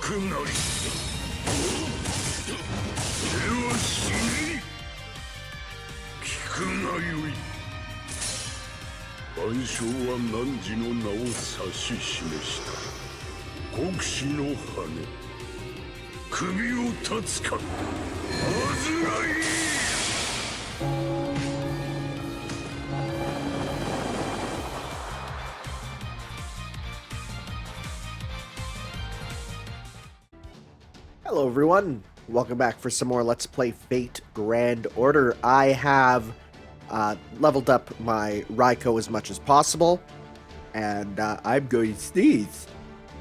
万象は汝の名を指し示した。国士の羽、首を断つか。あずらい。Hello everyone, welcome back for some more Let's Play Fate Grand Order. I have leveled up my Raiko as much as possible, and I'm going to sneeze.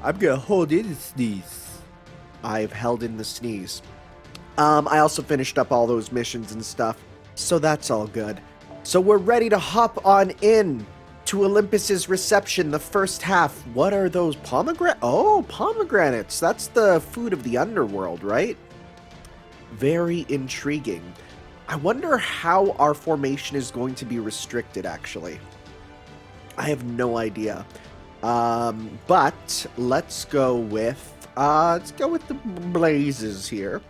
I'm going to hold in the sneeze. I've held in the sneeze. I also finished up all those missions and stuff, so that's all good. So we're ready to hop on in to Olympus's reception, the first half. What are those pomegranates? Oh, pomegranates. That's the food of the underworld, right? Very intriguing. I wonder how our formation is going to be restricted, actually. I have no idea. But let's go with the Blazes here.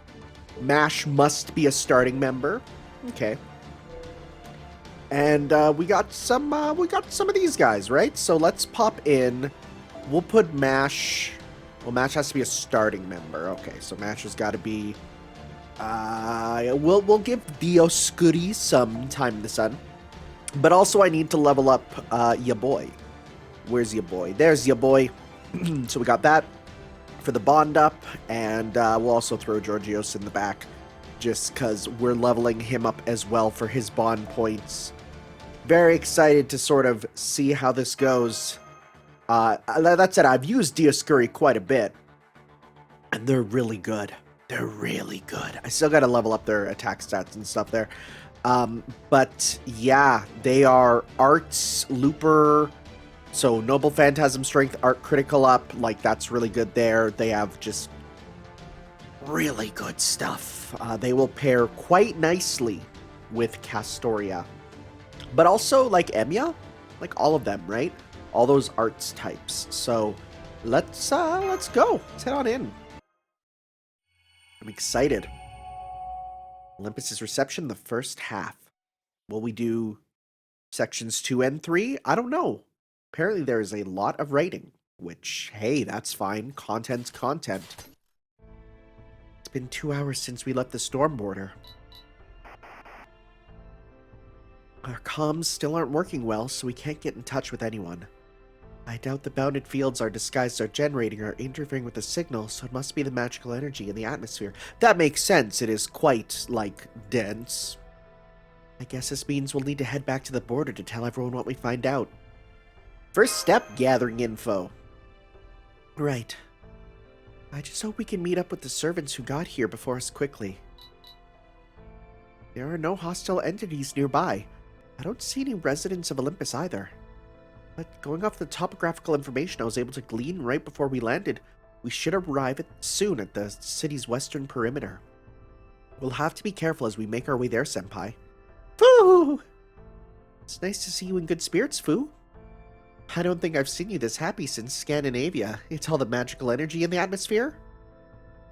Mash must be a starting member. Okay. And we got some of these guys, right? So let's pop in. We'll put Mash. Well, Mash has to be a starting member. Okay, so Mash has got to be. We'll give Dioscuri some time in the sun, but also I need to level up ya boy. Where's ya boy? There's ya boy. So we got that for the bond up, and we'll also throw Georgios in the back, just because we're leveling him up as well for his bond points. Very excited to sort of see how this goes. That said, I've used Dioscuri quite a bit, and they're really good. They're really good. I still got to level up their attack stats and stuff there. But yeah, they are arts, looper, so noble phantasm strength, art critical up. Like, that's really good there. They have just really good stuff. They will pair quite nicely with Castoria. But also, like, Emiya, like all of them, right? All those arts types. So let's go. Let's head on in. I'm excited. Olympus's reception, the first half. Will we do sections 2 and 3? I don't know. Apparently there is a lot of writing, which, hey, that's fine. Content's content. It's been 2 hours since we left the storm border. Our comms still aren't working well, so we can't get in touch with anyone. I doubt the bounded fields our disguises are generating are interfering with the signal, so it must be the magical energy in the atmosphere. That makes sense. It is quite, like, dense. I guess this means we'll need to head back to the border to tell everyone what we find out. First step, gathering info. Right. I just hope we can meet up with the servants who got here before us quickly. There are no hostile entities nearby. I don't see any residents of Olympus either. But going off the topographical information I was able to glean right before we landed, we should arrive soon at the city's western perimeter. We'll have to be careful as we make our way there, Senpai. Foo! It's nice to see you in good spirits, Foo. I don't think I've seen you this happy since Scandinavia. It's all the magical energy in the atmosphere?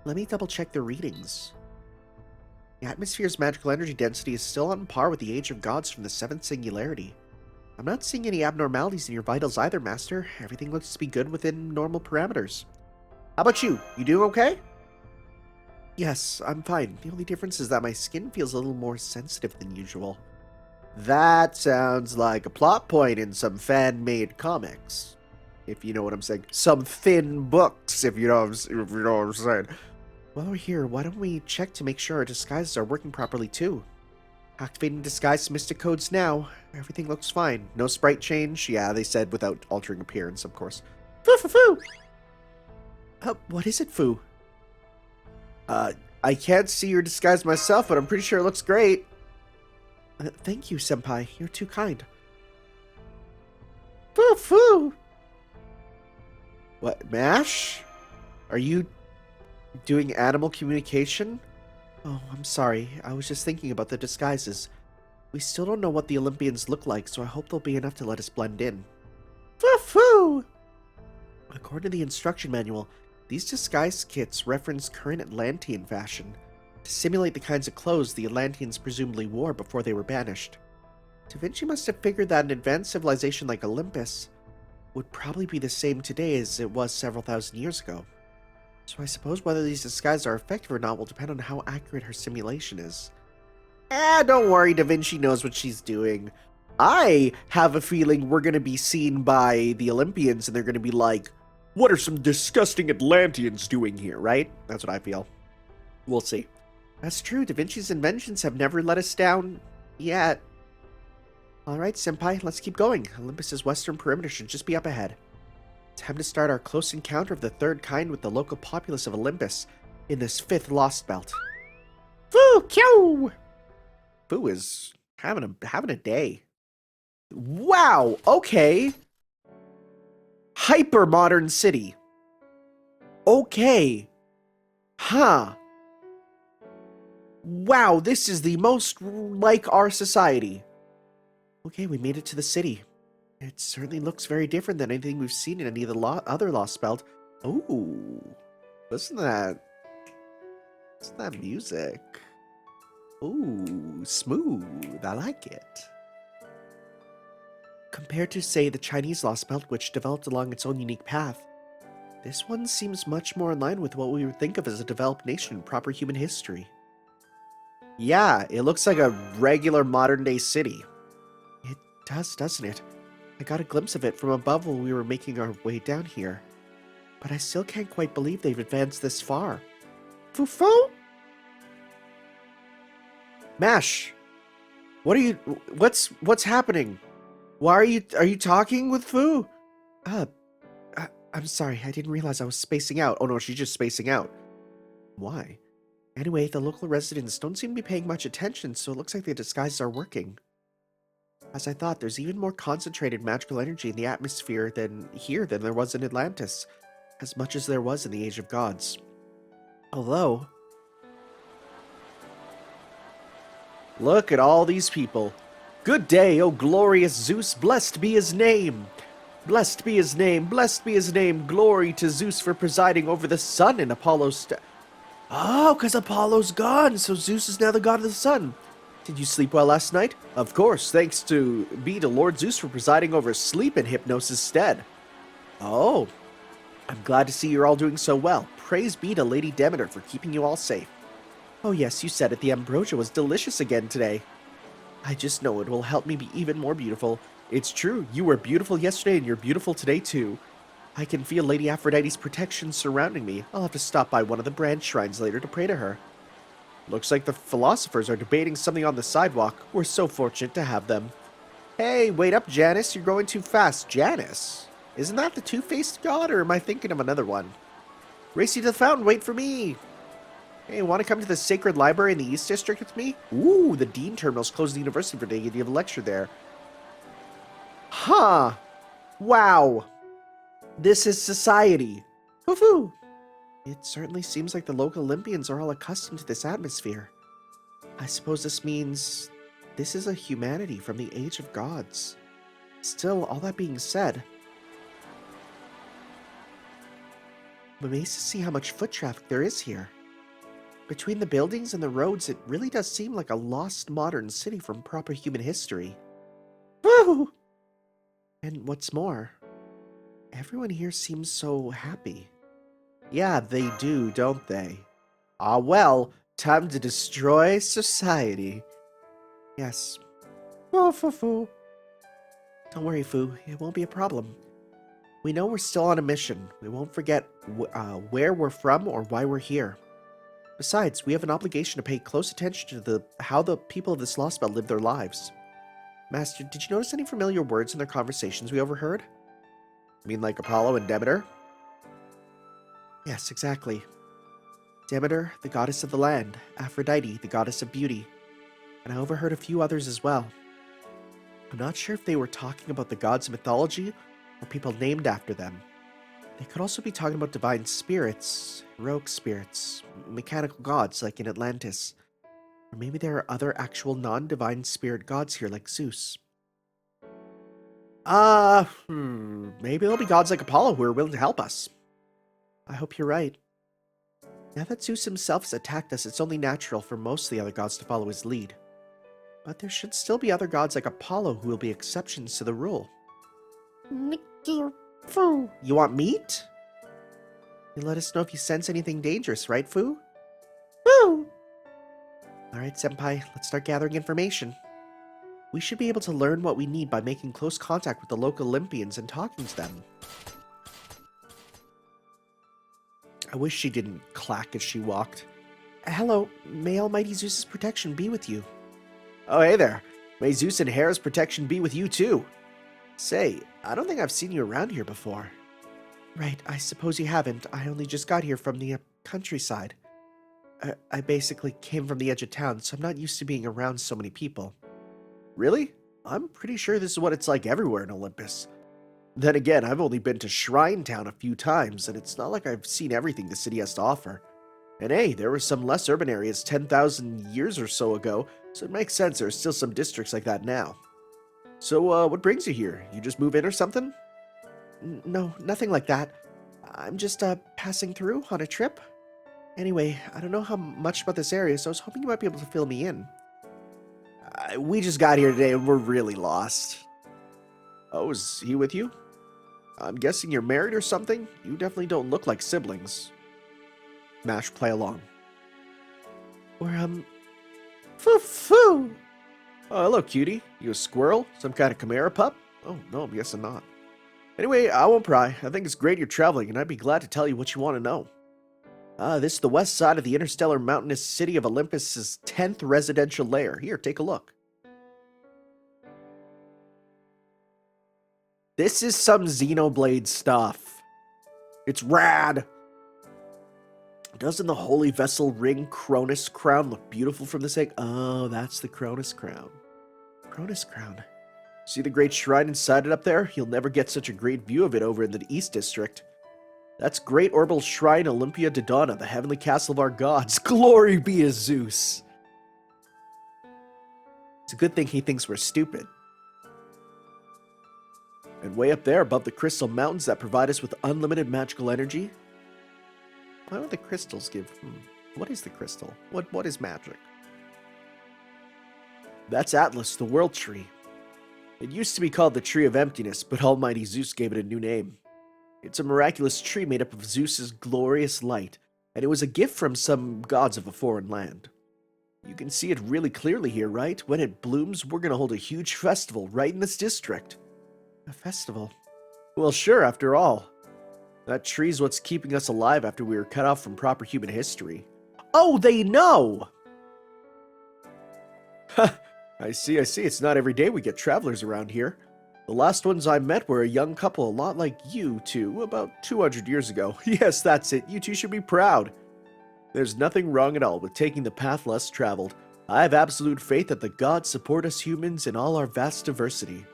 Let me double check the readings. The atmosphere's magical energy density is still on par with the Age of Gods from the 7th Singularity. I'm not seeing any abnormalities in your vitals either, Master. Everything looks to be good within normal parameters. How about you? You doing okay? Yes, I'm fine. The only difference is that my skin feels a little more sensitive than usual. That sounds like a plot point in some fan-made comics. If you know what I'm saying. Some thin books, if you know what I'm saying. While we're here, why don't we check to make sure our disguises are working properly too? Activating disguise mystic codes now. Everything looks fine. No sprite change. Yeah, they said without altering appearance, of course. Foo foo foo! What is it, Foo? I can't see your disguise myself, but I'm pretty sure it looks great. Thank you, Senpai. You're too kind. Foo foo! What, Mash? Are you doing animal communication? Oh, I'm sorry. I was just thinking about the disguises. We still don't know what the Olympians look like, so I hope there'll be enough to let us blend in. Foo-foo! According to the instruction manual, These disguise kits reference current Atlantean fashion to simulate the kinds of clothes the Atlanteans presumably wore before they were banished. Da Vinci must have figured that an advanced civilization like Olympus would probably be the same today as it was several thousand years ago. So I suppose whether these disguises are effective or not will depend on how accurate her simulation is. Don't worry, Da Vinci knows what she's doing. I have a feeling we're going to be seen by the Olympians and they're going to be like, what are some disgusting Atlanteans doing here, right? That's what I feel. We'll see. That's true, Da Vinci's inventions have never let us down yet. Alright, Senpai, let's keep going. Olympus's western perimeter should just be up ahead. Time to start our close encounter of the third kind with the local populace of Olympus in this 5th Lostbelt. Foo! Kyo! Foo is having a day. Wow, okay. Hyper modern city. Okay. Huh. Wow, this is the most like our society. Okay, we made it to the city. It certainly looks very different than anything we've seen in any of the other Lostbelt. Ooh, listen to that. Listen to that music. Ooh, smooth. I like it. Compared to, say, the Chinese Lostbelt, which developed along its own unique path, this one seems much more in line with what we would think of as a developed nation in proper human history. Yeah, it looks like a regular modern-day city. It does, doesn't it? I got a glimpse of it from above while we were making our way down here. But I still can't quite believe they've advanced this far. Foo-foo? Mash! What's happening? Why are you talking with Foo? I'm sorry, I didn't realize I was spacing out. Oh no, she's just spacing out. Why? Anyway, the local residents don't seem to be paying much attention, so it looks like the disguises are working. As I thought, there's even more concentrated magical energy in the atmosphere than there was in Atlantis, as much as there was in the Age of Gods. Although, look at all these people. Good day, O glorious Zeus, blessed be his name. Blessed be his name, blessed be his name, glory to Zeus for presiding over the sun in Apollo's... Oh, because Apollo's gone, so Zeus is now the god of the sun. Did you sleep well last night? Of course, thanks to Lord Zeus for presiding over sleep and hypnosis stead. Oh, I'm glad to see you're all doing so well. Praise be to Lady Demeter for keeping you all safe. Oh yes, you said it, the ambrosia was delicious again today. I just know it will help me be even more beautiful. It's true, you were beautiful yesterday and you're beautiful today too. I can feel Lady Aphrodite's protection surrounding me. I'll have to stop by one of the branch shrines later to pray to her. Looks like the philosophers are debating something on the sidewalk. We're so fortunate to have them. Hey, wait up, Janus. You're going too fast. Janus? Isn't that the two-faced god, or am I thinking of another one? Race you to the fountain. Wait for me. Hey, want to come to the Sacred Library in the East District with me? Ooh, the Dean Terminal's closed the university for today. You have a lecture there. Huh. Wow. This is society. Woo-hoo. It certainly seems like the local Olympians are all accustomed to this atmosphere. I suppose this means this is a humanity from the Age of Gods. Still, all that being said, I'm amazed to see how much foot traffic there is here. Between the buildings and the roads, it really does seem like a lost modern city from proper human history. Woo! And what's more, everyone here seems so happy. Yeah, they do, don't they? Ah, well, time to destroy society. Yes. Oh, Foo. Don't worry, Foo. It won't be a problem. We know we're still on a mission. We won't forget where we're from or why we're here. Besides, we have an obligation to pay close attention to how the people of this Lostbelt live their lives. Master, did you notice any familiar words in their conversations we overheard? You mean like Apollo and Demeter? Yes, exactly. Demeter, the goddess of the land. Aphrodite, the goddess of beauty. And I overheard a few others as well. I'm not sure if they were talking about the gods of mythology or people named after them. They could also be talking about divine spirits, heroic spirits, mechanical gods like in Atlantis. Or maybe there are other actual non-divine spirit gods here like Zeus. Maybe there'll be gods like Apollo who are willing to help us. I hope you're right. Now that Zeus himself has attacked us, it's only natural for most of the other gods to follow his lead. But there should still be other gods like Apollo who will be exceptions to the rule. Meteor, Fu. You want meat? You let us know if you sense anything dangerous, right, Fu? Fu! Alright, Senpai, let's start gathering information. We should be able to learn what we need by making close contact with the local Olympians and talking to them. I wish she didn't clack as she walked. Hello, may Almighty Zeus's protection be with you. Oh, hey there. May Zeus and Hera's protection be with you, too. Say, I don't think I've seen you around here before. Right, I suppose you haven't. I only just got here from the countryside. I basically came from the edge of town, so I'm not used to being around so many people. Really? I'm pretty sure this is what it's like everywhere in Olympus. Then again, I've only been to Shrine Town a few times, and it's not like I've seen everything the city has to offer. And hey, there were some less urban areas 10,000 years or so ago, so it makes sense there's still some districts like that now. So, what brings you here? You just move in or something? No, nothing like that. I'm just, passing through on a trip. Anyway, I don't know how much about this area, so I was hoping you might be able to fill me in. We just got here today and we're really lost. Oh, is he with you? I'm guessing you're married or something? You definitely don't look like siblings. Mash, play along. We're, Foo-foo! Oh, hello, cutie. You a squirrel? Some kind of chimera pup? Oh, no, I'm guessing not. Anyway, I won't pry. I think it's great you're traveling, and I'd be glad to tell you what you want to know. This is the west side of the interstellar mountainous city of Olympus's 10th residential layer. Here, take a look. This is some Xenoblade stuff. It's rad. Doesn't the holy vessel ring Cronus crown look beautiful from this egg? Oh, that's the Cronus crown. Cronus crown. See the great shrine inside it up there? You'll never get such a great view of it over in the East District. That's Great Orbital Shrine Olympia Dodona, the heavenly castle of our gods. Glory be to Zeus. It's a good thing he thinks we're stupid. And way up there above the crystal mountains that provide us with unlimited magical energy. Why would the crystals give? What is the crystal? What is magic? That's Atlas, the world tree. It used to be called the Tree of Emptiness, but Almighty Zeus gave it a new name. It's a miraculous tree made up of Zeus's glorious light, and it was a gift from some gods of a foreign land. You can see it really clearly here, right? When it blooms, we're going to hold a huge festival right in this district. A festival? Well, sure, after all. That tree's what's keeping us alive after we were cut off from proper human history. Oh, they know! Ha! I see. It's not every day we get travelers around here. The last ones I met were a young couple a lot like you two, about 200 years ago. Yes, that's it. You two should be proud. There's nothing wrong at all with taking the path less traveled. I have absolute faith that the gods support us humans in all our vast diversity.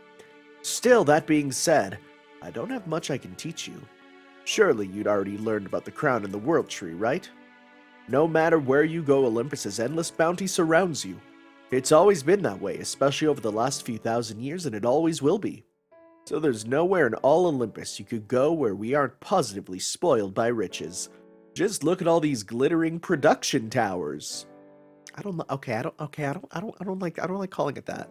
Still, that being said, I don't have much I can teach you. Surely you'd already learned about the crown and the world tree, right? No matter where you go, Olympus's endless bounty surrounds you. It's always been that way, especially over the last few thousand years, and it always will be. So there's nowhere in all Olympus you could go where we aren't positively spoiled by riches. Just look at all these glittering production towers. I don't like calling it that.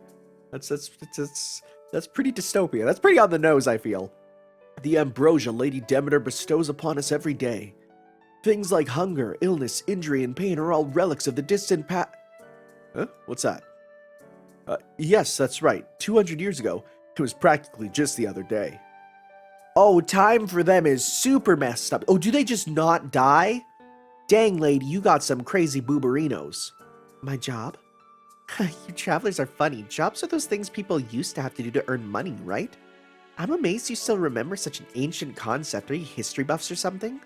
That's pretty dystopian. That's pretty on the nose, I feel. The ambrosia Lady Demeter bestows upon us every day. Things like hunger, illness, injury, and pain are all relics of the distant past. Huh? What's that? Yes, that's right. 200 years ago, it was practically just the other day. Oh, time for them is super messed up. Oh, do they just not die? Dang, lady, you got some crazy booberinos. My job? You travelers are funny. Jobs are those things people used to have to do to earn money, right? I'm amazed you still remember such an ancient concept. Are you history buffs or something?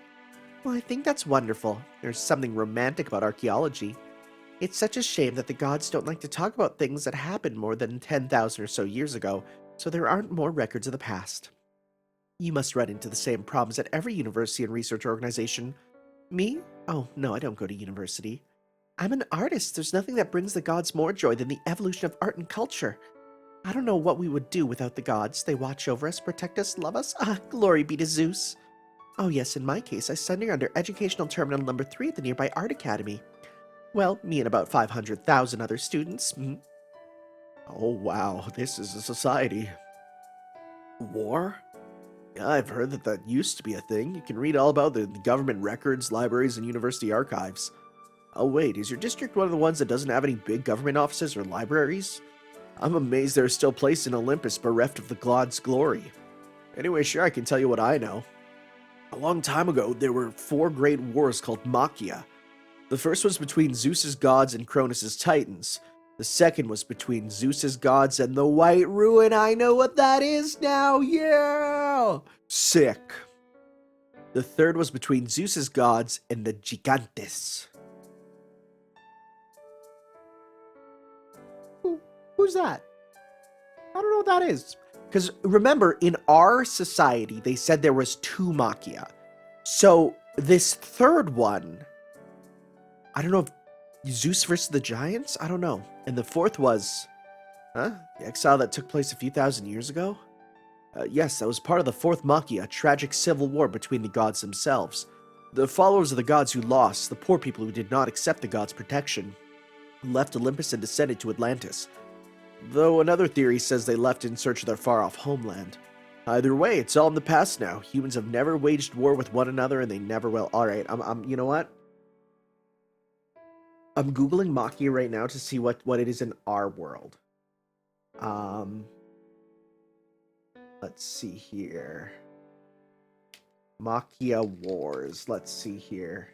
Well, I think that's wonderful. There's something romantic about archaeology. It's such a shame that the gods don't like to talk about things that happened more than 10,000 or so years ago, so there aren't more records of the past. You must run into the same problems at every university and research organization. Me? Oh, no, I don't go to university. I'm an artist. There's nothing that brings the gods more joy than the evolution of art and culture. I don't know what we would do without the gods. They watch over us, protect us, love us. Ah, glory be to Zeus. Oh yes, in my case, I studied under Educational Terminal number 3 at the nearby Art Academy. Well, me and about 500,000 other students. Oh wow, this is a society. War? Yeah, I've heard that used to be a thing. You can read all about the government records, libraries, and university archives. Oh wait, is your district one of the ones that doesn't have any big government offices or libraries? I'm amazed there are still places in Olympus bereft of the god's glory. Anyway, sure, I can tell you what I know. A long time ago, there were 4 great wars called Machia. The first was between Zeus's gods and Cronus's titans. The second was between Zeus's gods and the White Ruin. I know what that is now, yeah! Sick. The third was between Zeus's gods and the Gigantes. Who's that? I don't know what that is. Because remember, in our society, they said there was 2 Machia. So this third one, I don't know if Zeus versus the Giants? I don't know. And the fourth was, the exile that took place a few thousand years ago? Yes, that was part of the fourth Machia, a tragic civil war between the gods themselves. The followers of the gods who lost, the poor people who did not accept the gods' protection, left Olympus and descended to Atlantis. Though another theory says they left in search of their far-off homeland. Either way, it's all in the past now. Humans have never waged war with one another, and they never will. Alright, you know what? I'm Googling Machia right now to see what it is in our world. Let's see here. Machia Wars. Let's see here.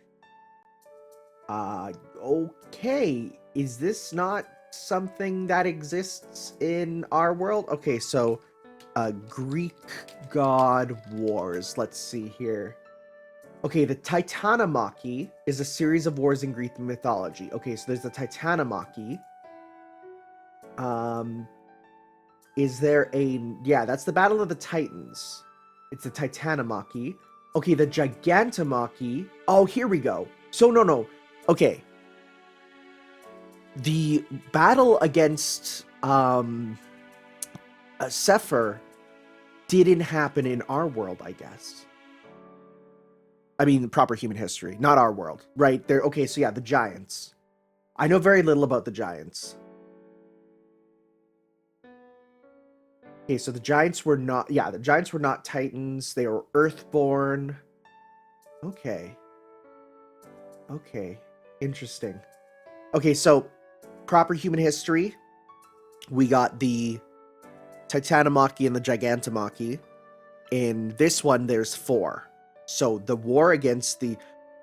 Okay. Is this not something that exists in our world? Okay, so Greek god wars. Let's see here. Okay, the Titanomachy is a series of wars in Greek mythology. Okay, so there's the Titanomachy. Is there a... Yeah, that's the Battle of the Titans. It's the Titanomachy. Okay, the Gigantomachy. Oh, here we go. So, no. Okay. The battle against Sefer didn't happen in our world, I guess. I mean, proper human history, not our world, right? There. Okay, so yeah, the giants. I know very little about the giants. Okay, so the giants were not... Yeah, the giants were not titans. They were earthborn. Okay. Okay. Interesting. Okay, so proper human history. We got the Titanomachy and the Gigantomachy. In this one, there's 4. So the war against the...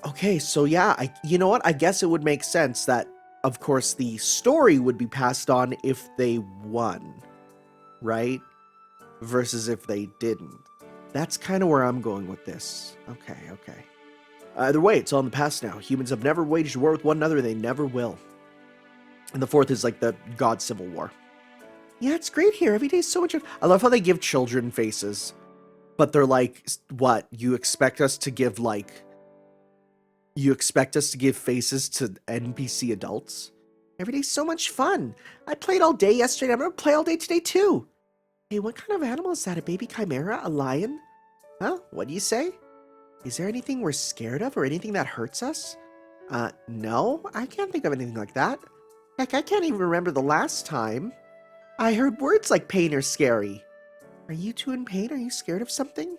Okay, so yeah, you know what? I guess it would make sense that, of course, the story would be passed on if they won, right? Versus if they didn't. That's kind of where I'm going with this. Okay. Either way, it's all in the past now. Humans have never waged war with one another, and they never will. And the fourth is like the God Civil War. Yeah, it's great here. Every day is so much... I love how they give children faces. But they're like, what? You expect us to give, like... You expect us to give faces to NPC adults? Every day's so much fun. I played all day yesterday. I'm going to play all day today, too. Hey, what kind of animal is that? A baby chimera? A lion? Huh? What do you say? Is there anything we're scared of or anything that hurts us? No. I can't think of anything like that. Heck, I can't even remember the last time. I heard words like pain are scary. Are you two in pain? Are you scared of something?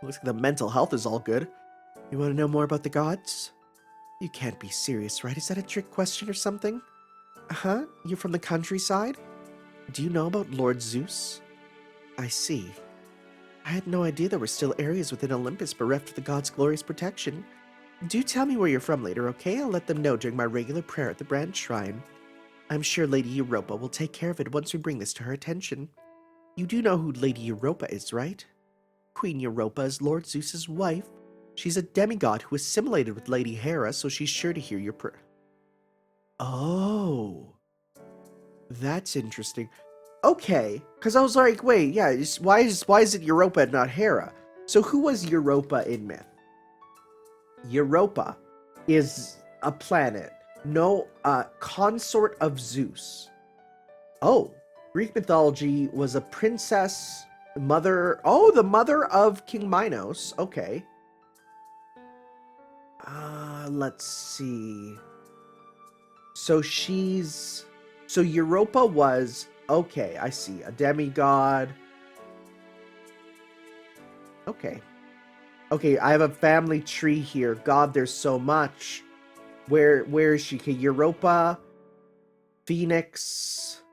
Looks like the mental health is all good. You want to know more about the gods? You can't be serious, right? Is that a trick question or something? Uh-huh. You're from the countryside? Do you know about Lord Zeus? I see. I had no idea there were still areas within Olympus bereft of the god's glorious protection. Do tell me where you're from later, okay? I'll let them know during my regular prayer at the Brand Shrine. I'm sure Lady Europa will take care of it once we bring this to her attention. You do know who Lady Europa is, right? Queen Europa is Lord Zeus's wife. She's a demigod who assimilated with Lady Hera, so she's sure to hear your prayer. Oh. That's interesting. Okay, because I was like, wait, yeah, why is it Europa and not Hera? So who was Europa in myth? Europa is a planet. No, consort of Zeus. Oh, Greek mythology was a princess. Mother... Oh, the mother of King Minos. Okay. Let's see. So she's... So Europa was... Okay, I see. A demigod. Okay. Okay, I have a family tree here. God, there's so much. Where is she? Okay, Europa, Phoenix.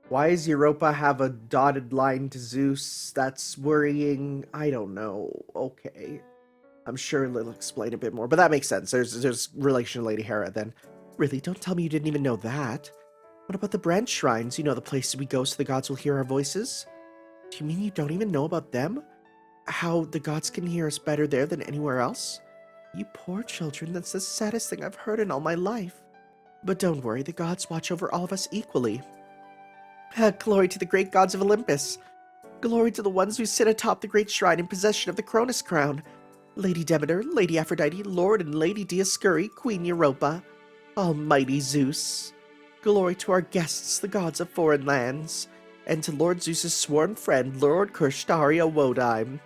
Why does Europa have a dotted line to Zeus? That's worrying. I don't know. Okay. I'm sure it'll explain a bit more, but that makes sense. There's relation to Lady Hera then. Really? Don't tell me you didn't even know that. What about the branch shrines? You know, the places we go so the gods will hear our voices? Do you mean you don't even know about them? How the gods can hear us better there than anywhere else? You poor children, that's the saddest thing I've heard in all my life. But don't worry, the gods watch over all of us equally. Glory to the great gods of Olympus. Glory to the ones who sit atop the great shrine in possession of the Cronus crown. Lady Demeter, Lady Aphrodite, Lord and Lady Dioscuri, Queen Europa, Almighty Zeus. Glory to our guests, the gods of foreign lands, and to Lord Zeus's sworn friend, Lord Kurshtaria Wodime.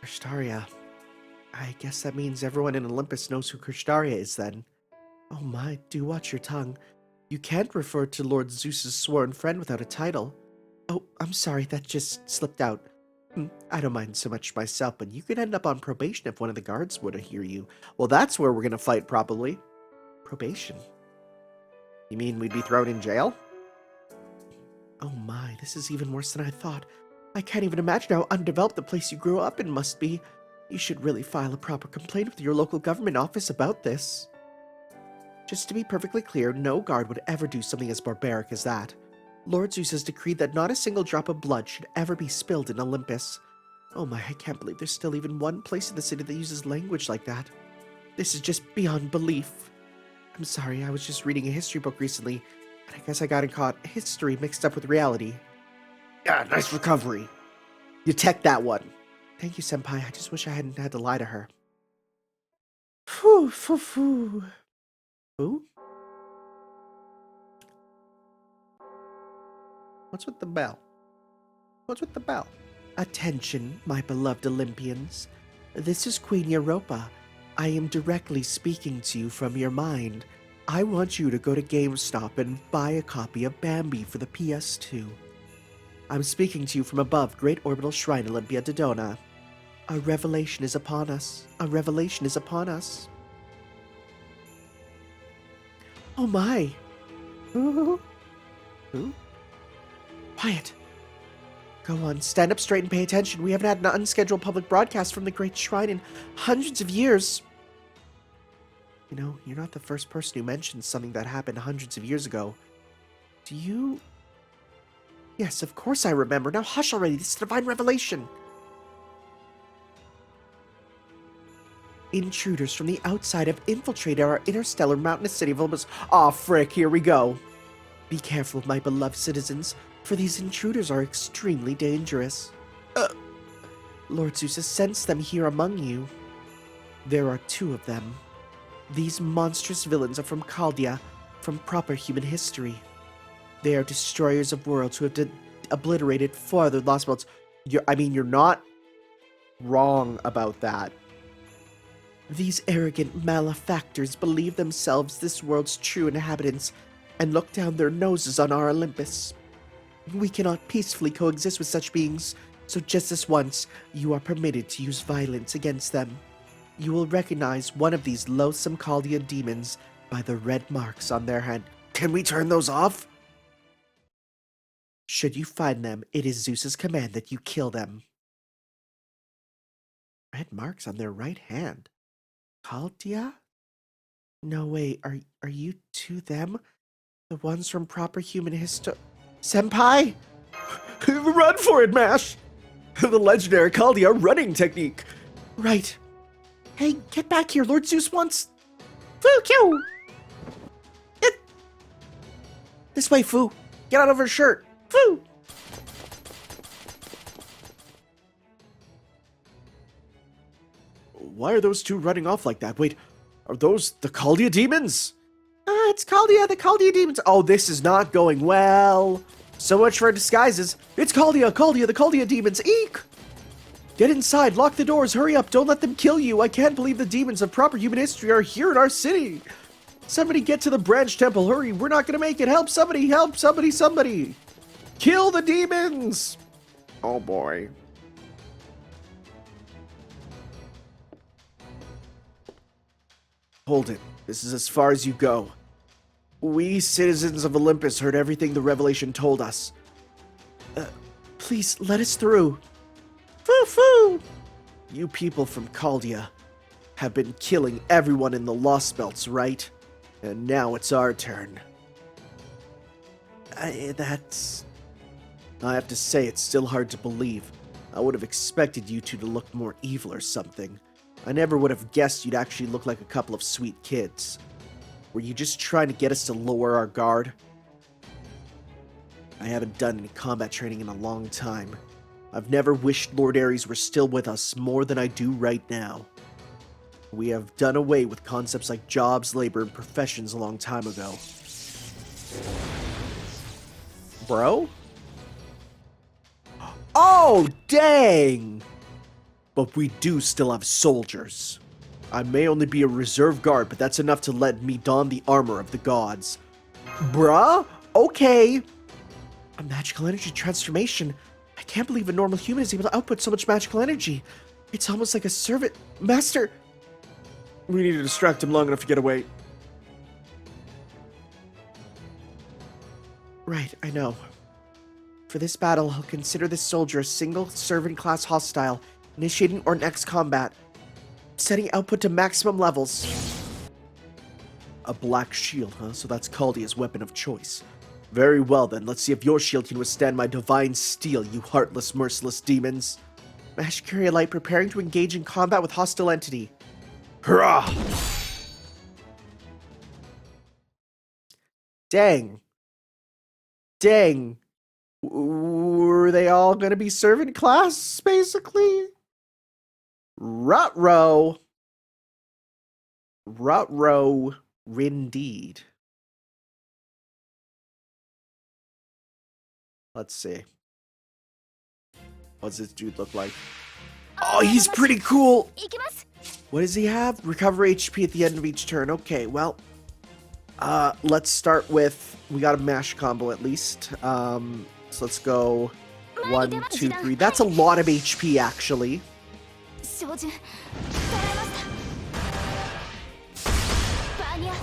Kurshtaria. I guess that means everyone in Olympus knows who Kurshtaria is then. Oh my, do watch your tongue. You can't refer to Lord Zeus's sworn friend without a title. Oh, I'm sorry, that just slipped out. I don't mind so much myself, but you could end up on probation if one of the guards were to hear you. Well, that's where we're gonna fight, probably. Probation? You mean we'd be thrown in jail? Oh my, this is even worse than I thought. I can't even imagine how undeveloped the place you grew up in must be. You should really file a proper complaint with your local government office about this. Just to be perfectly clear, no guard would ever do something as barbaric as that. Lord Zeus has decreed that not a single drop of blood should ever be spilled in Olympus. Oh my, I can't believe there's still even one place in the city that uses language like that. This is just beyond belief. I'm sorry, I was just reading a history book recently, and I guess I got caught history mixed up with reality. Yeah, nice recovery. You tech that one. Thank you, Senpai. I just wish I hadn't had to lie to her. Phew, phew, phew. Who? What's with the bell? What's with the bell? Attention, my beloved Olympians. This is Queen Europa. I am directly speaking to you from your mind. I want you to go to GameStop and buy a copy of Bambi for the PS2. I'm speaking to you from above Great Orbital Shrine Olympia Dodona. A revelation is upon us. A revelation is upon us. Oh my. Who? Quiet. Go on, stand up straight and pay attention. We haven't had an unscheduled public broadcast from the Great Shrine in hundreds of years. You know, you're not the first person who mentions something that happened hundreds of years ago. Do you... Yes, of course I remember. Now hush already. This is divine revelation. Intruders from the outside have infiltrated our interstellar mountainous city of Olympus. Aw, frick, here we go. Be careful, my beloved citizens, for these intruders are extremely dangerous. Lord Zeus has sensed them here among you. There are two of them. These monstrous villains are from Chaldea, from proper human history. They are destroyers of worlds who have obliterated 4 other Lostbelts. You're not wrong about that. These arrogant malefactors believe themselves this world's true inhabitants and look down their noses on our Olympus. We cannot peacefully coexist with such beings, so just this once, you are permitted to use violence against them. You will recognize one of these loathsome Chaldean demons by the red marks on their hand. Can we turn those off? Should you find them, it is Zeus's command that you kill them. Red marks on their right hand. Chaldea? No, wait, are you two them? The ones from proper human history? Senpai? Run for it, Mash! The legendary Chaldea running technique. Right. Hey, get back here, Lord Zeus wants... Fu! This way, Fu. Get out of her shirt. Fu! Why are those two running off like that? Wait, are those the Chaldea demons? It's Chaldea, the Chaldea demons. Oh, this is not going well. So much for disguises. It's Caldia, the Caldia demons. Eek! Get inside, lock the doors, hurry up, don't let them kill you. I can't believe the demons of proper human history are here in our city. Somebody get to the branch temple, hurry, we're not gonna make it. Help somebody, somebody. Kill the demons! Oh boy. Hold it, this is as far as you go. We, citizens of Olympus, heard everything the revelation told us. Please, let us through. Foo-foo! You people from Caldia have been killing everyone in the Lostbelts, right? And now it's our turn. I have to say, it's still hard to believe. I would have expected you two to look more evil or something. I never would have guessed you'd actually look like a couple of sweet kids. Were you just trying to get us to lower our guard? I haven't done any combat training in a long time. I've never wished Lord Ares were still with us more than I do right now. We have done away with concepts like jobs, labor, and professions a long time ago. Bro? Oh, dang! But we do still have soldiers. I may only be a reserve guard, but that's enough to let me don the armor of the gods. Bruh? Okay. A magical energy transformation. I can't believe a normal human is able to output so much magical energy. It's almost like a servant. Master! We need to distract him long enough to get away. Right, I know. For this battle, I'll consider this soldier a single servant class hostile, initiating or next combat. Setting output to maximum levels. A black shield, huh? So that's Caldia's weapon of choice. Very well then, let's see if your shield can withstand my divine steel, you heartless, merciless demons. Mash carry a light preparing to engage in combat with hostile entity. Hurrah! Dang. Dang. Were they all gonna be servant class, basically? Rut-row. Rut-row, indeed. Let's see. What's this dude look like? Oh, he's pretty cool! What does he have? Recover HP at the end of each turn. Okay, well. Let's start with... We got a mash combo at least. So let's go 1, 2, 3. That's a lot of HP, actually.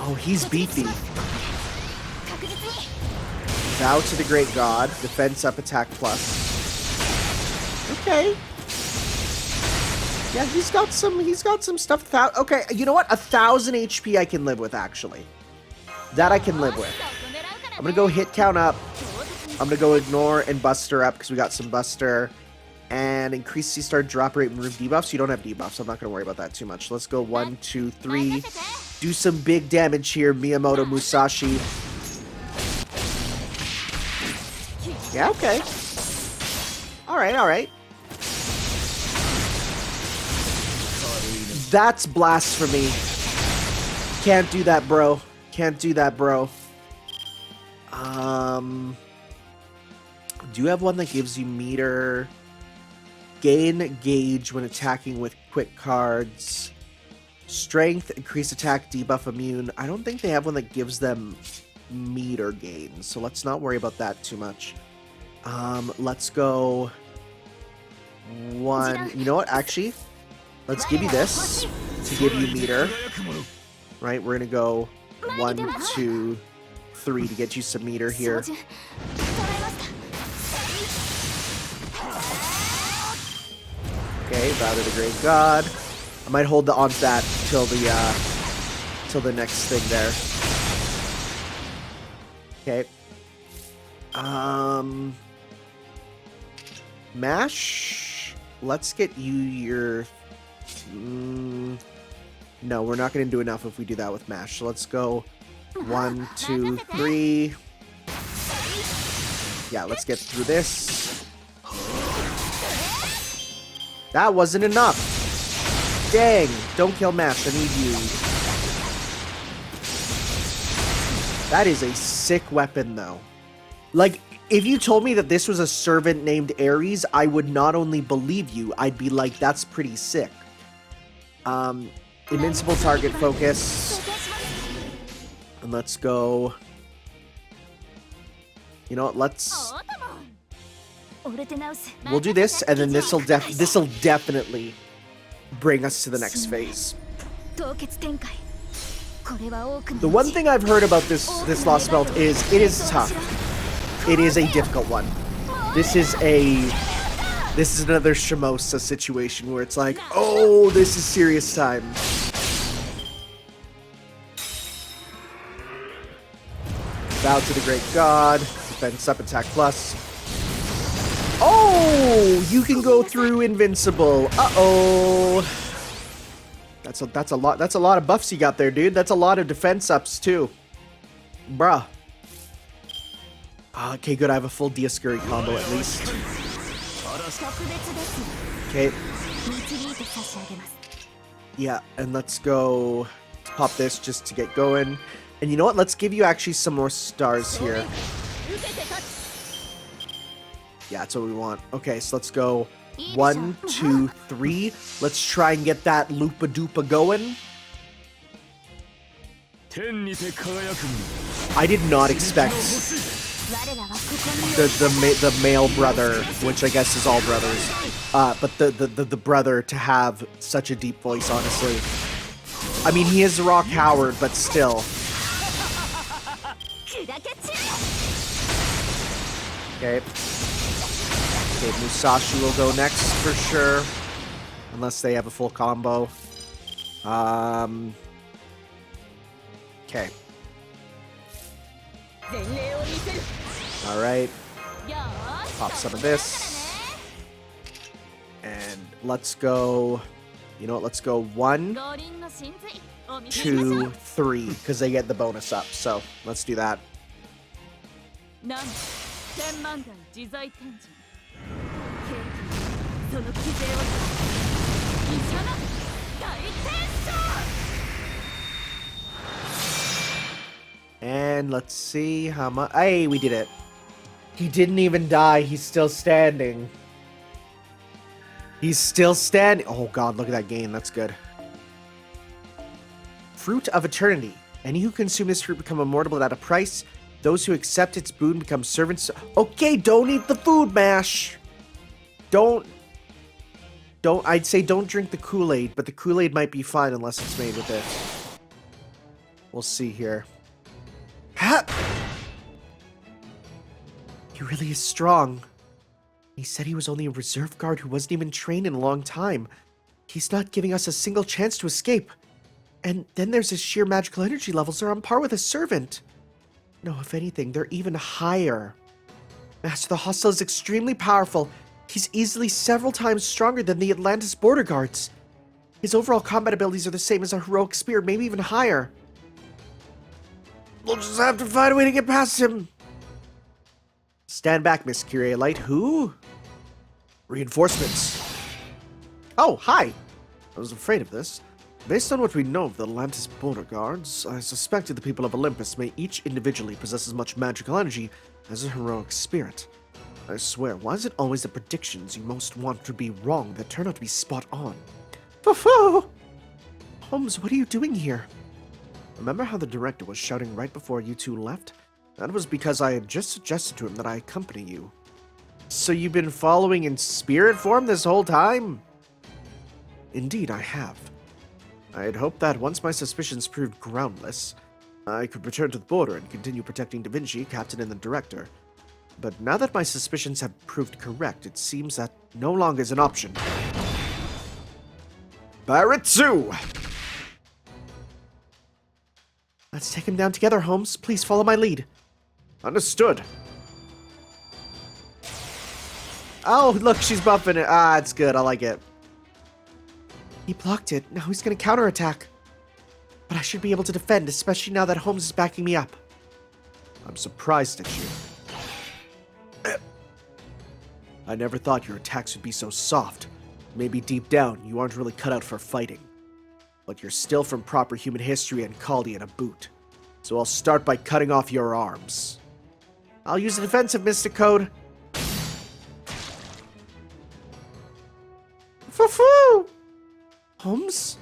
Oh, he's beefy. Vow to the Great God. Defense up, attack plus. Okay. Yeah, he's got some stuff. Okay, you know what? 1,000 HP I can live with, actually. That I can live with. I'm gonna go hit count up. I'm gonna go ignore and buster up because we got some buster. And increase C-star drop rate and remove debuffs. You don't have debuffs. I'm not gonna worry about that too much. Let's go 1, 2, 3. Do some big damage here, Miyamoto Musashi. Yeah, okay. Alright, alright. That's blasphemy. Can't do that, bro. Can't do that, bro. Do you have one that gives you meter? Gain gauge when attacking with quick cards. Strength, increase attack, debuff immune. I don't think they have one that gives them meter gain, so let's not worry about that too much. Let's go 1. You know what? Actually, let's give you this to give you meter. Right? We're gonna go 1, 2, 3 to get you some meter here. Okay, Vow to the Great God. I might hold on to that till the next thing there. Okay. Mash. Let's get you your. No, we're not going to do enough if we do that with mash. So let's go 1, 2, 3. Yeah, let's get through this. That wasn't enough. Dang. Don't kill mash. I need you. That is a sick weapon, though. Like, if you told me that this was a servant named Ares, I would not only believe you, I'd be like, that's pretty sick. Invincible target focus. And let's go. You know what, we'll do this, and then this'll definitely bring us to the next phase. The one thing I've heard about this Lostbelt is it is tough. It is a difficult one. This is another Shimosa situation where it's like, oh, this is serious time. Bow to the great god. Defense up, attack plus. Oh, you can go through invincible. Uh-oh. That's a lot of buffs you got there, dude. That's a lot of defense ups too. Bruh. Okay, good. I have a full Diascuri combo at least. Okay. Yeah, and let's go pop this just to get going. And you know what? Let's give you actually some more stars here. Yeah, that's what we want. Okay, so let's go 1, 2, 3. Let's try and get that Loopa-Doopa going. I did not expect the male brother, which I guess is all brothers, but the brother to have such a deep voice, honestly. I mean, he is Rock Howard, but still. Okay. Okay, Musashi will go next for sure. Unless they have a full combo. Okay. Alright. Pop some of this. And let's go... You know what? Let's go 1, 2, 3. Because they get the bonus up. So, let's do that. And let's see how much... Hey, we did it. He didn't even die. He's still standing. He's still standing. Oh god, look at that gain. That's good. Fruit of Eternity. Any who consume this fruit become immortal at a price. Those who accept its boon become servants. Okay, don't eat the food mash. I'd say don't drink the Kool-Aid, but the Kool-Aid might be fine unless it's made with it. We'll see here. Ha! He really is strong. He said he was only a reserve guard who wasn't even trained in a long time. He's not giving us a single chance to escape. And then there's his sheer magical energy levels are on par with a servant. No, if anything, they're even higher. Master, the hostile is extremely powerful. He's easily several times stronger than the Atlantis border guards. His overall combat abilities are the same as our heroic spear, maybe even higher. We'll just have to find a way to get past him. Stand back, Miss Kyrie Light. Who? Reinforcements. Oh, hi. I was afraid of this. Based on what we know of the Atlantis border guards, I suspected the people of Olympus may each individually possess as much magical energy as a heroic spirit. I swear, why is it always the predictions you most want to be wrong that turn out to be spot on? Foo-foo! Holmes, what are you doing here? Remember how the director was shouting right before you two left? That was because I had just suggested to him that I accompany you. So you've been following in spirit form this whole time? Indeed, I have. I had hoped that once my suspicions proved groundless, I could return to the border and continue protecting Da Vinci, Captain, and the Director. But now that my suspicions have proved correct, it seems that no longer is an option. Baritsu! Let's take him down together, Holmes. Please follow my lead. Understood. Oh, look, she's buffing it. Ah, it's good. I like it. He blocked it. Now he's going to counterattack. But I should be able to defend, especially now that Holmes is backing me up. I'm surprised at you. I never thought your attacks would be so soft. Maybe deep down, you aren't really cut out for fighting. But you're still from proper human history and Chaldean a boot. So I'll start by cutting off your arms. I'll use a defensive Mystic Code. Foo-foo! Holmes?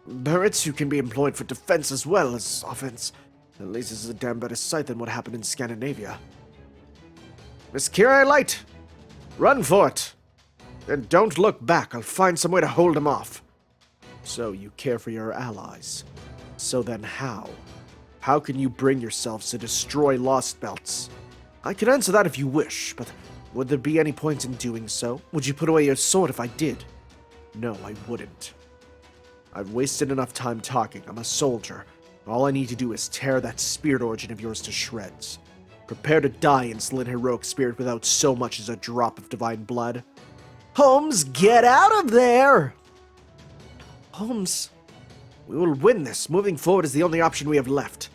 Baritsu can be employed for defense as well as offense. At least this is a damn better sight than what happened in Scandinavia. Miss Kirai Light! Run for it! And don't look back. I'll find some way to hold him off. So you care for your allies. So then how? How can you bring yourselves to destroy Lostbelts? I can answer that if you wish, but would there be any point in doing so? Would you put away your sword if I did? No, I wouldn't. I've wasted enough time talking. I'm a soldier. All I need to do is tear that spirit origin of yours to shreds. Prepare to die, insolent heroic spirit, without so much as a drop of divine blood. Holmes, get out of there! Holmes, we will win this. Moving forward is the only option we have left.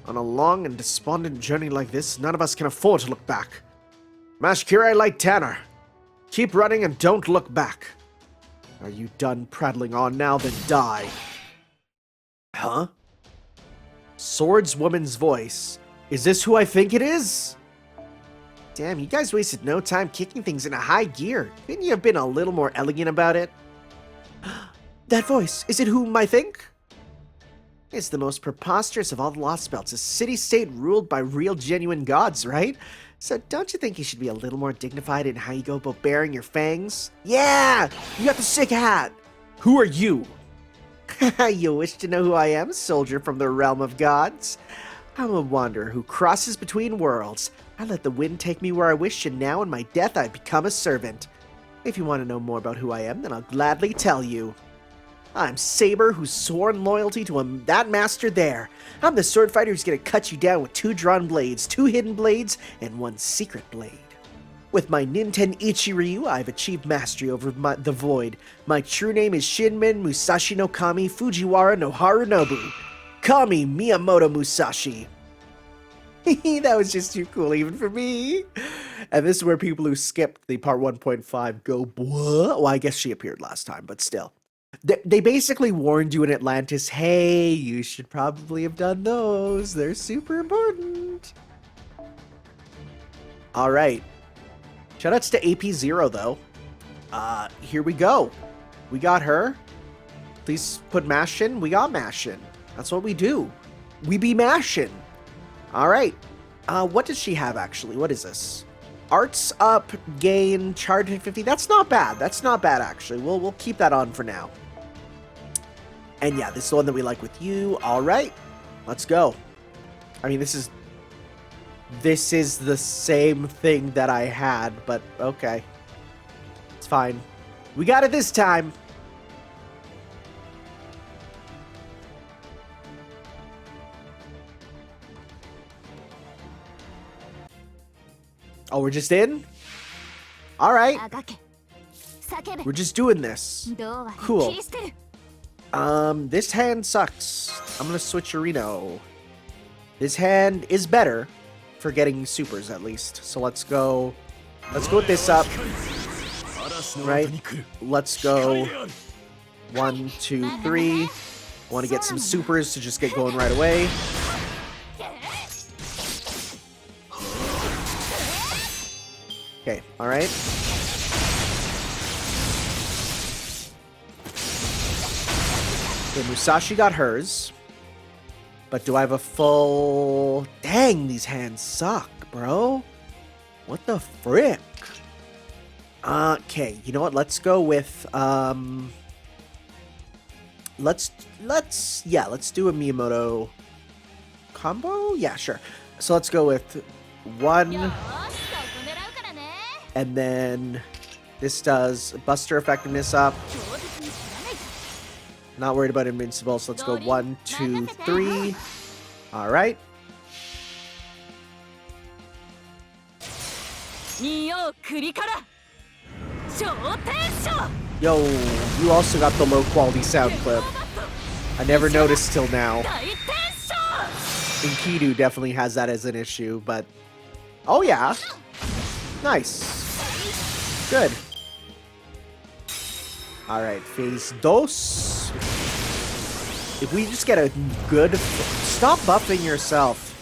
On a long and despondent journey like this, none of us can afford to look back. Mashkire Light Tanner, keep running and don't look back. Are you done prattling on now? Then die. Huh? Swordswoman's voice. Is this who I think it is? Damn, you guys wasted no time kicking things into high gear. Couldn't you have been a little more elegant about it? That voice, is it whom I think? It's the most preposterous of all the Lostbelts, a city-state ruled by real genuine gods, right? So don't you think you should be a little more dignified in how you go about bearing your fangs? Yeah! You got the sick hat! Who are you? You wish to know who I am, soldier from the realm of gods? I'm a wanderer who crosses between worlds. I let the wind take me where I wish, and now in my death I've become a servant. If you want to know more about who I am, then I'll gladly tell you. I'm Saber, who's sworn loyalty to that master there. I'm the sword fighter who's gonna cut you down with 2 drawn blades, 2 hidden blades, and 1 secret blade. With my Ninten Ichiryu, I've achieved mastery over the void. My true name is Shinmen Musashi no Kami Fujiwara no Harunobu. Call me Miyamoto Musashi. That was just too cool even for me. And this is where people who skipped the part 1.5 go, what? Well, I guess she appeared last time, but still. They basically warned you in Atlantis, hey, you should probably have done those. They're super important. All right. Shoutouts to AP0, though. Here we go. We got her. Please put mash in. We got mash in. That's what we do. We be mashing. All right. What does she have, actually? What is this? Arts up, gain, charge at 50. That's not bad. That's not bad, actually. We'll keep that on for now. And yeah, this is the one that we like with you. All right. Let's go. I mean, this is the same thing that I had, but okay. It's fine. We got it this time. Oh, we're just in? All right. We're just doing this. Cool. This hand sucks. I'm gonna switch Areno. This hand is better for getting supers, at least. So let's go with this up. Right? Let's go 1, 2, 3. Want to get some supers to just get going right away. Okay, alright. Okay, Musashi got hers. But do I have a full... Dang, these hands suck, bro. What the frick? Okay, you know what? Let's go with, let's do a Miyamoto combo? Yeah, sure. So let's go with 1... And then this does Buster effectiveness up. Not worried about invincible, so let's go 1, 2, 3. All right. Yo, you also got the low quality sound clip. I never noticed till now. Enkidu definitely has that as an issue, but... Oh yeah. Nice. Good. Alright, phase dos. If we just get a good... Stop buffing yourself.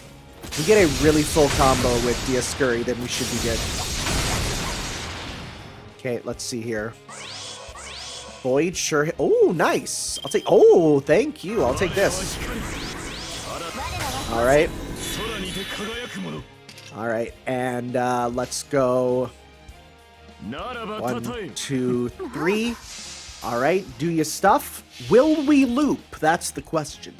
If we get a really full combo with Diascuri, then we should be good. Okay, let's see here. Void, sure. Oh, nice. I'll take. Oh, thank you. I'll take this. All right. All right, and let's go. 1, 2, 3. All right, do your stuff. Will we loop? That's the question.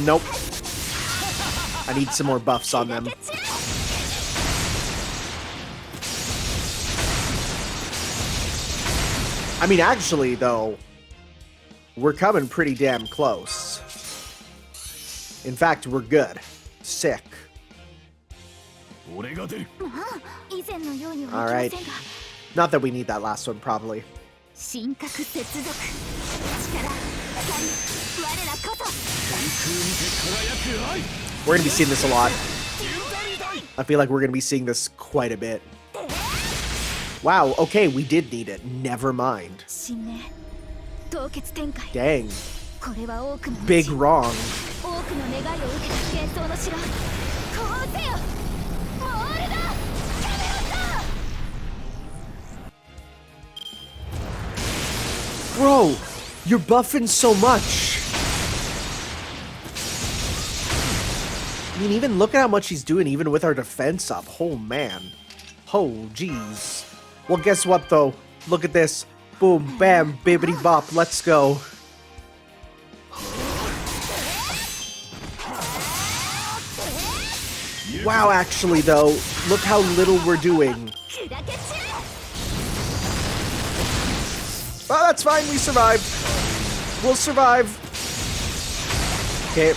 Nope. I need some more buffs on them. I mean, actually, though, we're coming pretty damn close. In fact, we're good. Sick. Alright. Not that we need that last one, probably. We're gonna be seeing this a lot. I feel like we're gonna be seeing this quite a bit. Wow, okay, we did need it. Never mind. Dang. Big wrong. Bro, you're buffing so much. I mean, even look at how much he's doing, even with our defense up. Oh, man. Oh, jeez. Well, guess what, though? Look at this. Boom, bam, bibbity bop. Let's go. Wow, actually, though, look how little we're doing. Oh, that's fine. We survived. We'll survive. Okay.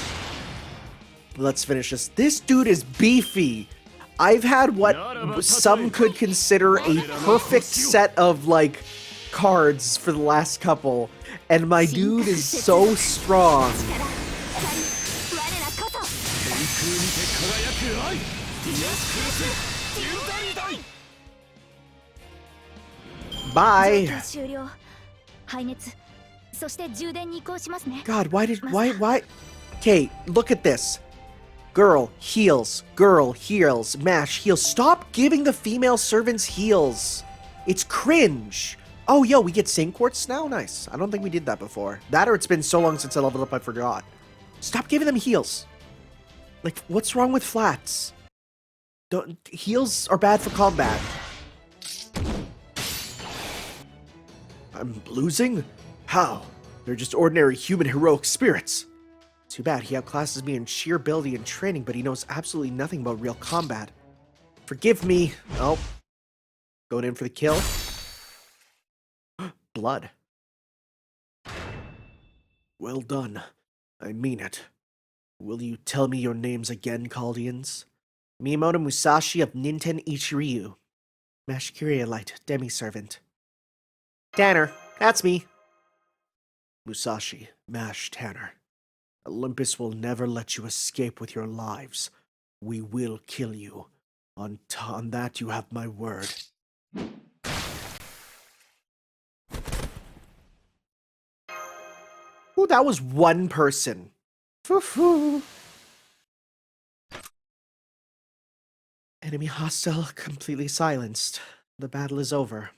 Let's finish this. This dude is beefy. I've had what some could consider a perfect set of, like, cards for the last couple. And my dude is so strong. Bye. God, why? Okay, look at this. Girl heals, mash heals. Stop giving the female servants heals. It's cringe. Oh, yo, we get Saint Quartz now? Nice. I don't think we did that before. That or it's been so long since I leveled up I forgot. Stop giving them heals. Like, what's wrong with flats? Heals are bad for combat. I'm losing? How? They're just ordinary human heroic spirits. Too bad, he outclasses me in sheer ability and training, but he knows absolutely nothing about real combat. Forgive me. Oh. Going in for the kill. Blood. Well done. I mean it. Will you tell me your names again, Chaldeans? Miyamoto Musashi of Ninten Ichiryu. Mashkirielite, demi-servant. Tanner, that's me. Musashi, Mash Tanner. Olympus will never let you escape with your lives. We will kill you. On that you have my word. Ooh, that was one person. Foo-foo. Enemy hostile completely silenced. The battle is over.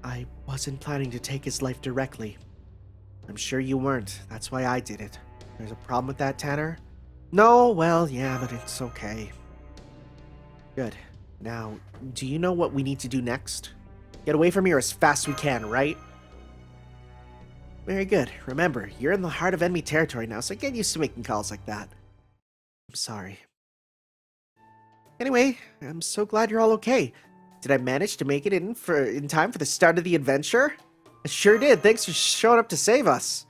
I wasn't planning to take his life directly. I'm sure you weren't. That's why I did it. There's a problem with that, Tanner? No, well, yeah, but it's okay. Good. Now, do you know what we need to do next? Get away from here as fast as we can, right? Very good. Remember, you're in the heart of enemy territory now, so get used to making calls like that. I'm sorry. Anyway, I'm so glad you're all okay. Did I manage to make it in time for the start of the adventure? I sure did. Thanks for showing up to save us.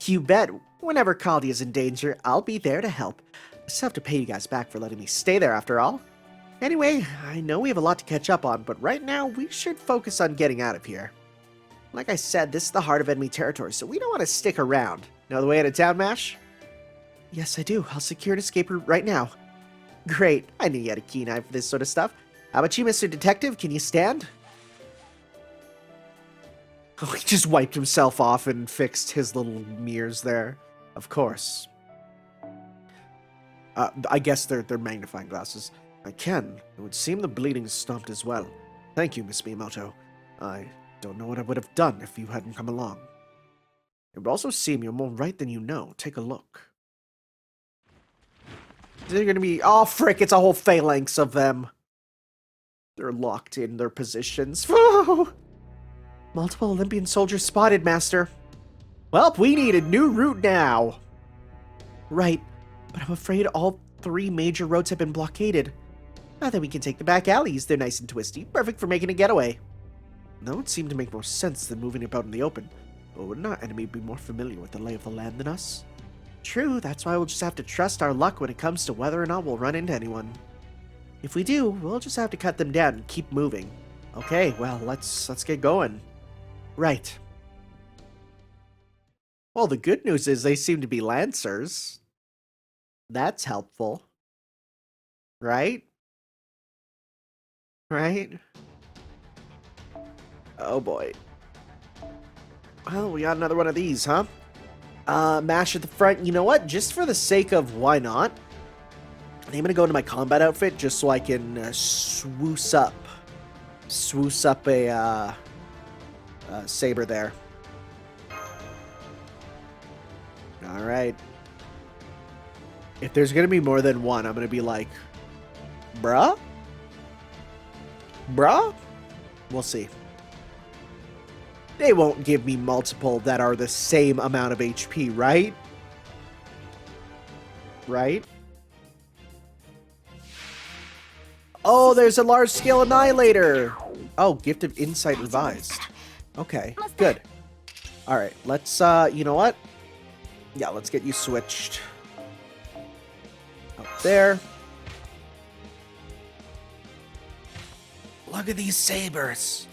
You bet. Whenever Caldi is in danger, I'll be there to help. I still have to pay you guys back for letting me stay there after all. Anyway, I know we have a lot to catch up on, but right now we should focus on getting out of here. Like I said, this is the heart of enemy territory, so we don't want to stick around. Know the way out of town, Mash? Yes, I do. I'll secure an escape route right now. Great. I knew you had a keen eye for this sort of stuff. How about you, Mr. Detective? Can you stand? Oh, he just wiped himself off and fixed his little mirrors there. Of course. I guess they're magnifying glasses. I can. It would seem the bleeding stopped as well. Thank you, Miss Miyamoto. I don't know what I would have done if you hadn't come along. It would also seem you're more right than you know. Take a look. They're gonna be... Oh, frick, it's a whole phalanx of them. They're locked in their positions. Multiple Olympian soldiers spotted, Master. Well, we need a new route now. Right, but I'm afraid all 3 major roads have been blockaded. Now that we can take the back alleys, they're nice and twisty, perfect for making a getaway. That would seem to make more sense than moving about in the open. But wouldn't our enemy be more familiar with the lay of the land than us? True, that's why we'll just have to trust our luck when it comes to whether or not we'll run into anyone. If we do, we'll just have to cut them down and keep moving. Okay, well, let's get going. Right. Well, the good news is they seem to be lancers. That's helpful. Right? Right? Oh boy. Well, we got another one of these, huh? Mash at the front. You know what? Just for the sake of why not, I'm gonna go into my combat outfit just so I can swoosh up a saber there. All right. If there's gonna be more than one, I'm gonna be like, bruh? Bruh? We'll see. They won't give me multiple that are the same amount of HP, right? Right? Oh, there's a large-scale annihilator! Oh, Gift of Insight revised. Okay, good. Alright, let's, you know what? Yeah, let's get you switched. Up there. Look at these sabers.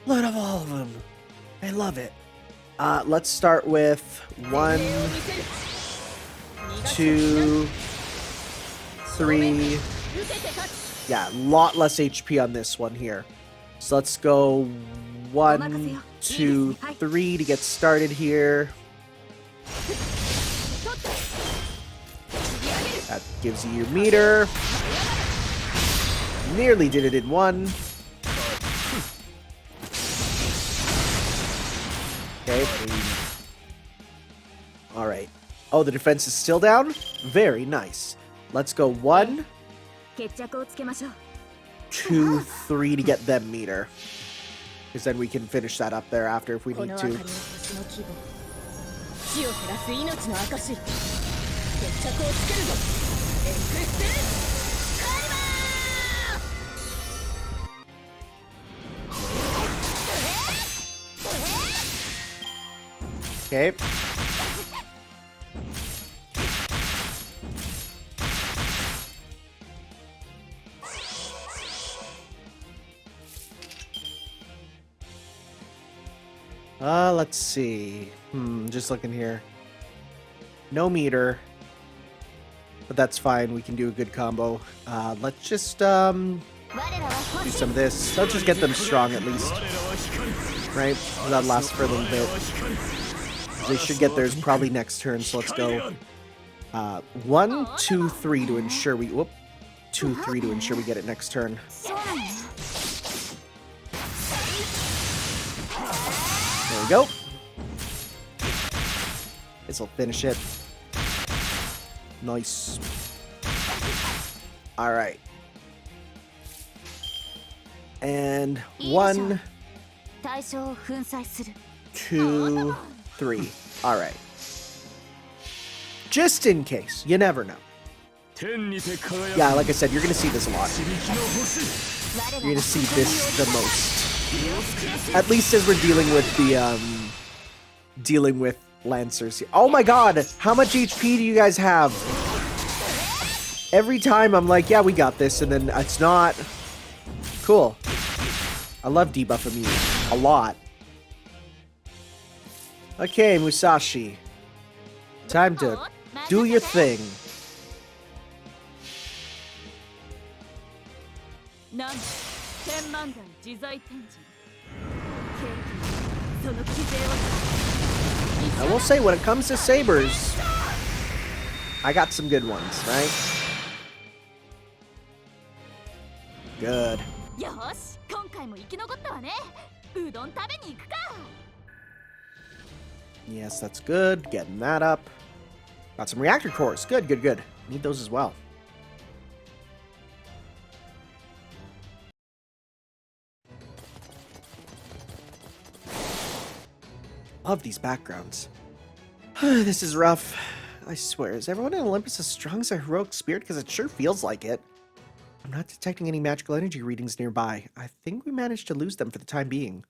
Look at all of them. I love it. Let's start with 1, 2, 3. Yeah, a lot less HP on this one here. So let's go 1, 2, 3 to get started here. That gives you your meter. Nearly did it in 1. Okay. Alright. Oh, the defense is still down? Very nice. Let's go 1, 2, 3 to get them meter. Because then we can finish that up there after if we need to. Okay. Let's see. Just looking here. No meter. But that's fine. We can do a good combo. Let's just, do some of this. Let's just get them strong at least. Right? That'll last for a little bit. They should get theirs probably next turn, so let's go 1, 2, 3 to ensure we... Whoop. 2, 3 to ensure we get it next turn. There we go. This'll finish it. Nice. Alright. And 1, 2, 3. Alright. Just in case. You never know. Yeah, like I said, you're going to see this a lot. You're going to see this the most. At least as we're dealing with the, dealing with Lancers. Oh my god! How much HP do you guys have? Every time I'm like, yeah, we got this, and then it's not. Cool. I love debuff immunity. A lot. Okay, Musashi. Time to Do your thing. I will say, when it comes to sabers, I got some good ones, right? Good. Yes, that's good. Getting that up. Got some reactor cores. Good, good, good. Need those as well. Love these backgrounds. This is rough. I swear, is everyone in Olympus as strong as a heroic spirit? Because it sure feels like it. I'm not detecting any magical energy readings nearby. I think we managed to lose them for the time being.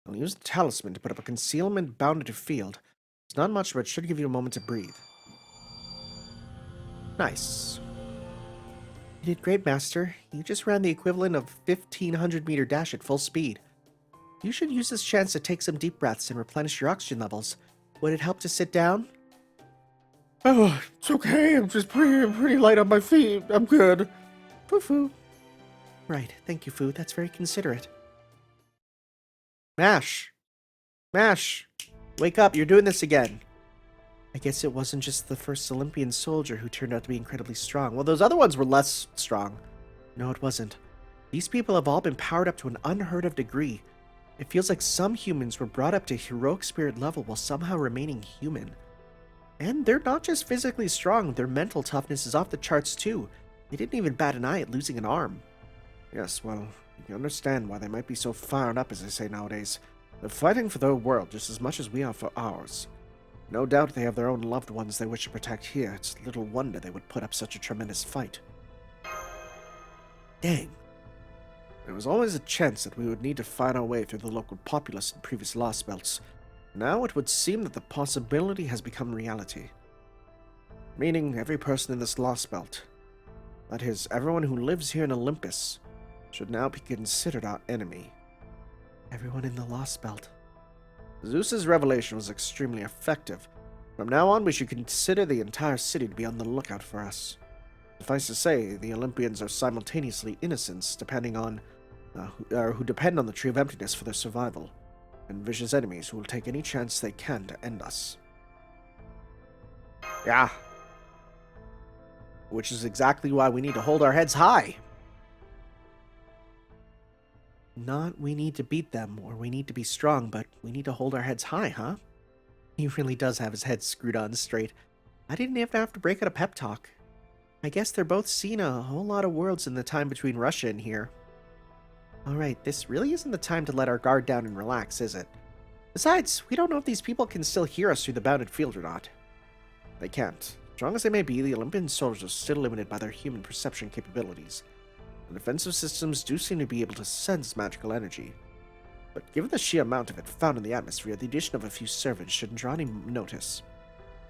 I'll use the talisman to put up a concealment bounded field. It's not much, but it should give you a moment to breathe. Nice. You did great, Master. You just ran the equivalent of 1,500-meter dash at full speed. You should use this chance to take some deep breaths and replenish your oxygen levels. Would it help to sit down? Oh, it's okay. I'm just pretty light on my feet. I'm good. Foo-foo. Right. Thank you, Foo. That's very considerate. Mash. Mash. Wake up. You're doing this again. I guess it wasn't just the first Olympian soldier who turned out to be incredibly strong. Well, those other ones were less strong. No, it wasn't. These people have all been powered up to an unheard of degree. It feels like some humans were brought up to heroic spirit level while somehow remaining human. And they're not just physically strong, their mental toughness is off the charts too. They didn't even bat an eye at losing an arm. Yes, well, you understand why they might be so fired up, as they say nowadays. They're fighting for their world just as much as we are for ours. No doubt they have their own loved ones they wish to protect here. It's little wonder they would put up such a tremendous fight. Dang. There was always a chance that we would need to find our way through the local populace in previous Lostbelts. Now it would seem that the possibility has become reality. Meaning every person in this Lostbelt, that is, everyone who lives here in Olympus, should now be considered our enemy. Everyone in the Lostbelt. Zeus's revelation was extremely effective. From now on, we should consider the entire city to be on the lookout for us. Suffice to say, the Olympians are simultaneously innocents, who depend on the Tree of Emptiness for their survival, and vicious enemies who will take any chance they can to end us. Yeah. Which is exactly why we need to hold our heads high. Not we need to beat them, or we need to be strong, but we need to hold our heads high, huh? He really does have his head screwed on straight. I didn't even have to break out a pep talk. I guess they're both seen a whole lot of worlds in the time between Russia and here. Alright, this really isn't the time to let our guard down and relax, is it? Besides, we don't know if these people can still hear us through the bounded field or not. They can't. Strong as they may be, the Olympian soldiers are still limited by their human perception capabilities. The defensive systems do seem to be able to sense magical energy. But given the sheer amount of it found in the atmosphere, the addition of a few servants shouldn't draw any notice.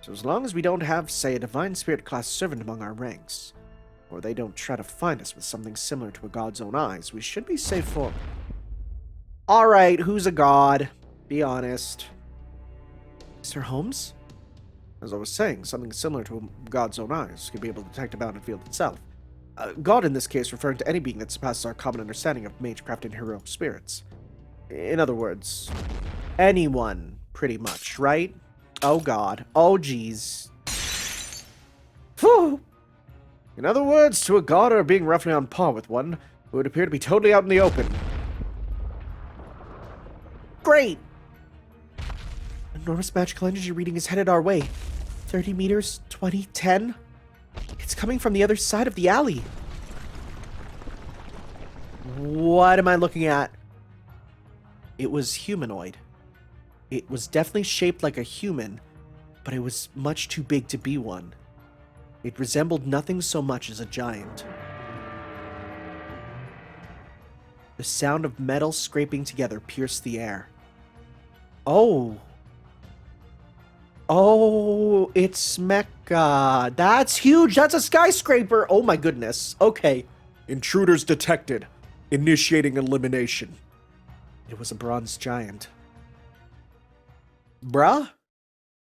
So as long as we don't have, say, a Divine Spirit class servant among our ranks, or they don't try to find us with something similar to a god's own eyes, we should be safe for... Alright, who's a god? Be honest. Mr. Holmes? As I was saying, something similar to a god's own eyes could be able to detect a bounded field itself. God in this case referring to any being that surpasses our common understanding of magecraft and heroic spirits. In other words, anyone, pretty much, right? Oh god. Oh jeez. Phew! In other words, to a god or being roughly on par with one, who would appear to be totally out in the open. Great! Enormous magical energy reading is headed our way. 30 meters, 20, 10... It's coming from the other side of the alley. What am I looking at? It was humanoid. It was definitely shaped like a human, but it was much too big to be one. It resembled nothing so much as a giant. The sound of metal scraping together pierced the air. Oh. Oh, it's Mecha. That's huge. That's a skyscraper. Oh my goodness. Okay. Intruders detected. Initiating elimination. It was a bronze giant. Bruh?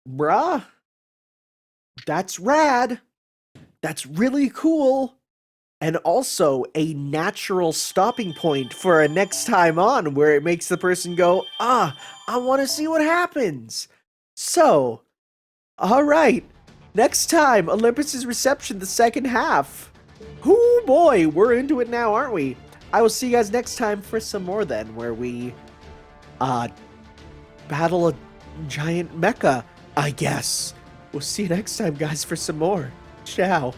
Bruh? That's rad. That's really cool. And also a natural stopping point for a next time on where it makes the person go, I want to see what happens. So, all right. Next time, Olympus's reception, the second half. Oh boy, we're into it now, aren't we? I will see you guys next time for some more then, where we, battle a giant mecha, I guess. We'll see you next time, guys, for some more. Ciao.